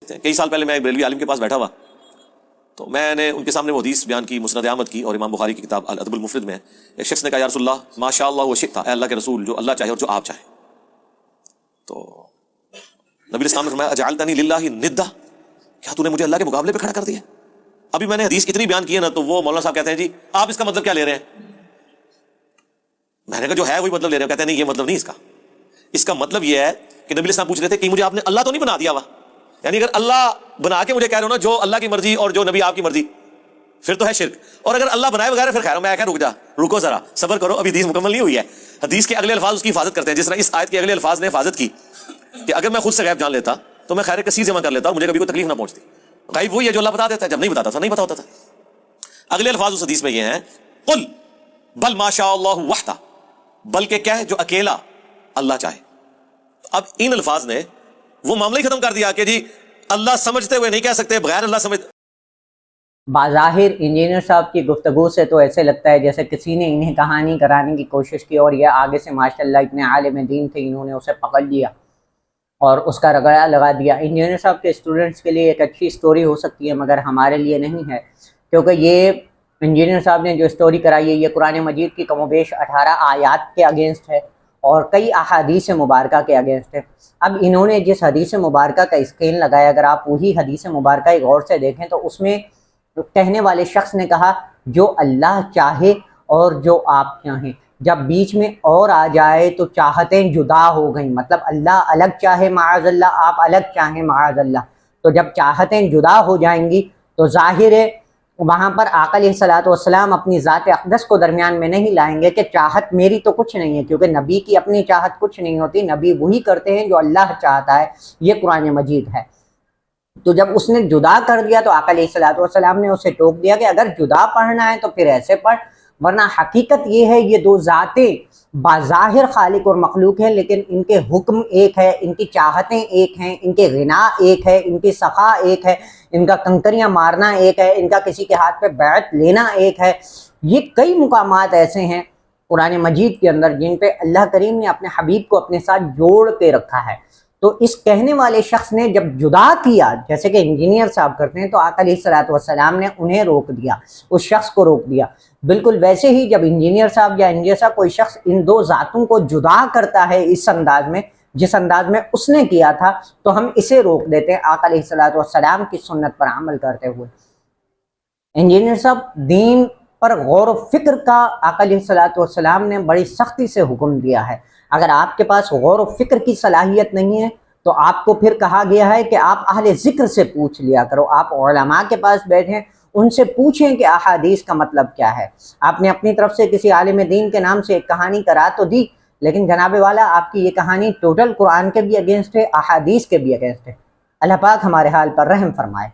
سکتے ہیں. کئی سال پہلے میں ایک بریلوی عالم کے پاس بیٹھا ہوا تو میں نے ان کے سامنے وہ حدیث بیان کی مسند احمد کی اور امام بخاری کی کتاب الادب المفرد میں. ایک شخص نے کہا یا رسول اللہ ما شاء اللہ و شئت، اے اللہ کے رسول جو اللہ چاہے اور جو آپ چاہیں. تو نبی اسلام نے فرمایا اجعلتنی للہ ندا، کیا تو نے مجھے اللہ کے مقابلے پہ کھڑا کر دیا؟ ابھی میں نے حدیث اتنی بیان کی ہے نا تو وہ مولانا صاحب کہتے ہیں جی آپ اس کا مطلب کیا لے رہے ہیں؟ میں نے کہا جو ہے وہی مطلب لے رہے ہیں. کہتے ہیں نہیں یہ مطلب نہیں اس کا مطلب یہ ہے کہ نبی اسلام پوچھ رہے تھے کہ مجھے آپ نے اللہ تو نہیں بنا دیا ہوا؟ یعنی اگر اللہ بنا کے مجھے کہہ رہے ہو نا جو اللہ کی مرضی اور جو نبی آپ کی مرضی، پھر تو ہے شرک. اور اگر اللہ بنائے وغیرہ پھر خیر. میں کہا رکو ذرا صبر کرو، ابھی حدیث مکمل نہیں ہوئی ہے. حدیث کے اگلے الفاظ اس کی حفاظت کرتے ہیں، جس طرح اس آیت کے اگلے الفاظ نے حفاظت کی کہ اگر میں خود سے غیب جان لیتا تو میں خیر کثیر جمع کر لیتا اور مجھے کبھی کوئی تکلیف نہ پہنچتی. غیب وہی ہے جو اللہ بتا دیتا ہے، جب نہیں بتاتا تھا نہیں پتا ہوتا تھا. اگلے الفاظ اس حدیث میں یہ ہیں قل بل ما شاء اللہ وحدہ، بلکہ کیا ہے جو اکیلا اللہ چاہے. اب ان الفاظ نے وہ معاملہ ہی ختم کر دیا کہ جی اللہ سمجھتے ہوئے نہیں کہہ سکتے، بغیر اللہ سمجھ. بظاہر انجینئر صاحب کی گفتگو سے تو ایسے لگتا ہے جیسے کسی نے انہیں کہانی کرانے کی کوشش کی اور یہ آگے سے ماشاءاللہ اتنے عالم دین تھے، انہوں نے اسے پکڑ لیا اور اس کا رگڑا لگا دیا. انجینئر صاحب کے اسٹوڈنٹس کے لیے ایک اچھی سٹوری ہو سکتی ہے مگر ہمارے لیے نہیں ہے، کیونکہ یہ انجینئر صاحب نے جو سٹوری کرائی ہے یہ قرآن مجید کی کم و بیش 18 آیات کے اگینسٹ ہے اور کئی احادیث مبارکہ کے اگینسٹ ہے. اب انہوں نے جس حدیث مبارکہ کا اسکین لگایا، اگر آپ وہی حدیث مبارکہ غور سے دیکھیں تو اس میں کہنے والے شخص نے کہا جو اللہ چاہے اور جو آپ چاہیں. جب بیچ میں اور آ جائے تو چاہتیں جدا ہو گئیں، مطلب اللہ الگ چاہے معاذ اللہ، آپ الگ چاہیں معاذ اللہ. تو جب چاہتیں جدا ہو جائیں گی تو ظاہر ہے وہاں پر آقا علیہ الصلوۃ والسلام اپنی ذات اقدس کو درمیان میں نہیں لائیں گے کہ چاہت میری تو کچھ نہیں ہے، کیونکہ نبی کی اپنی چاہت کچھ نہیں ہوتی، نبی وہی کرتے ہیں جو اللہ چاہتا ہے. یہ قرآن مجید ہے. تو جب اس نے جدا کر دیا تو آقا علیہ الصلوۃ والسلام نے اسے ٹوک دیا کہ اگر جدا پڑھنا ہے تو پھر ایسے پڑھ، ورنہ حقیقت یہ ہے یہ دو ذاتیں بظاہر خالق اور مخلوق ہیں لیکن ان کے حکم ایک ہے، ان کی چاہتیں ایک ہیں، ان کے غنا ایک ہے، ان کی سخا ایک ہے، ان کا کنکریاں مارنا ایک ہے، ان کا کسی کے ہاتھ پہ بیعت لینا ایک ہے. یہ کئی مقامات ایسے ہیں قرآن مجید کے اندر جن پہ اللہ کریم نے اپنے حبیب کو اپنے ساتھ جوڑ کے رکھا ہے. تو اس کہنے والے شخص نے جب جدا کیا جیسے کہ انجینئر صاحب کرتے ہیں تو آقا علیہ الصلوۃ والسلام نے انہیں روک دیا، اس شخص کو روک دیا. بالکل ویسے ہی جب انجینئر صاحب یا انجینئر صاحب کوئی شخص ان دو ذاتوں کو جدا کرتا ہے اس انداز میں جس انداز میں اس نے کیا تھا تو ہم اسے روک دیتے ہیں آقا علیہ الصلوۃ والسلام کی سنت پر عمل کرتے ہوئے. انجینئر صاحب دین پر غور و فکر کا آقا علیہ الصلوۃ والسلام نے بڑی سختی سے حکم دیا ہے. اگر آپ کے پاس غور و فکر کی صلاحیت نہیں ہے تو آپ کو پھر کہا گیا ہے کہ آپ اہل ذکر سے پوچھ لیا کرو. آپ علماء کے پاس بیٹھیں، ان سے پوچھیں کہ احادیث کا مطلب کیا ہے. آپ نے اپنی طرف سے کسی عالم دین کے نام سے ایک کہانی کرا تو دی، لیکن جناب والا آپ کی یہ کہانی ٹوٹل قرآن کے بھی اگینسٹ ہے، احادیث کے بھی اگینسٹ ہے. اللہ پاک ہمارے حال پر رحم فرمائے.